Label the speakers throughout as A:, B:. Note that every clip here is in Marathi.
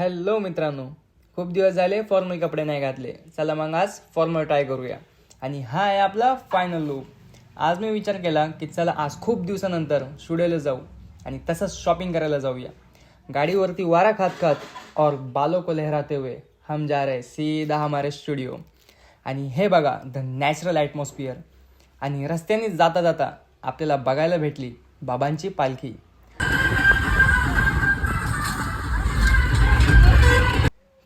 A: हॅलो मित्रांनो, खूप दिवस झाले फॉर्मल कपडे नाही घातले. चला मग आज फॉर्मल ट्राय करूया. आणि हा आहे आपला फायनल लुक. आज मी विचार केला की चला आज खूप दिवसानंतर स्टुडिओला जाऊ आणि तसंच शॉपिंग करायला जाऊया. गाडीवरती वारा खात खात और बालों को लहराते हुए हम जा रहे सीधा हमारे स्टुडिओ. आणि हे बघा द नॅचरल ॲटमॉस्फिअर. आणि रस्त्याने जाता जाता आपल्याला बघायला भेटली बाबांची पालखी.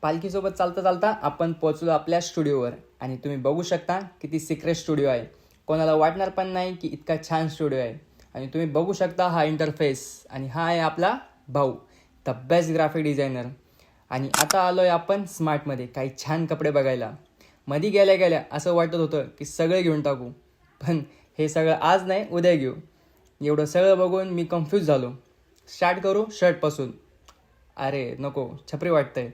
A: पालखीसोबत चालता चालता आपण पोहोचलो आपल्या स्टुडिओवर. आणि तुम्ही बघू शकता किती सिक्रेट स्टुडिओ आहे. कोणाला वाटणार पण नाही की इतका छान स्टुडिओ आहे. आणि तुम्ही बघू शकता हा इंटरफेस. आणि हा आहे आपला भाऊ, द बेस्ट ग्राफिक डिझायनर. आणि आता आलो आहे आपण स्मार्टमध्ये काही छान कपडे बघायला. मध्ये गेल्या गेल्या असं वाटत होतं की सगळे घेऊन टाकू, पण हे सगळं आज नाही उद्या घेऊ. एवढं सगळं बघून मी कन्फ्यूज झालो. स्टार्ट करू शर्टपासून. अरे नको, छपरी वाटतंय.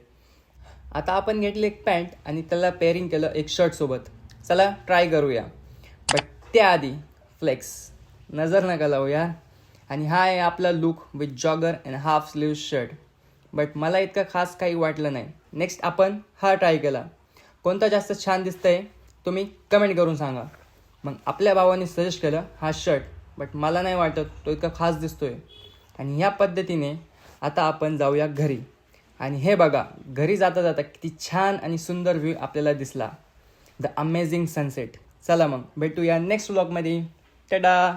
A: आता आपण घेतली एक पॅन्ट आणि त्याला पेअरिंग केलं एक शर्टसोबत. चला ट्राय करूया. बट त्याआधी फ्लेक्स नजर नका लावू यार. आणि हा आहे आपला look with jogger and half slew shirt. But मला इतकं खास काही वाटलं नाही. नेक्स्ट आपण हा ट्राय केला. कोणता जास्त छान दिसतंय तुम्ही कमेंट करून सांगा. मग आपल्या भावाने सजेस्ट केलं हा शर्ट, बट मला नाही वाटत तो इतका खास दिसतोय. आणि ह्या पद्धतीने आता आपण जाऊया घरी. आणि हे बघा घरी जाता जाता किती छान आणि सुंदर व्ह्यू आपल्याला दिसला, द अमेझिंग सनसेट. चला मग भेटूया नेक्स्ट व्लॉगमध्ये. टाटा.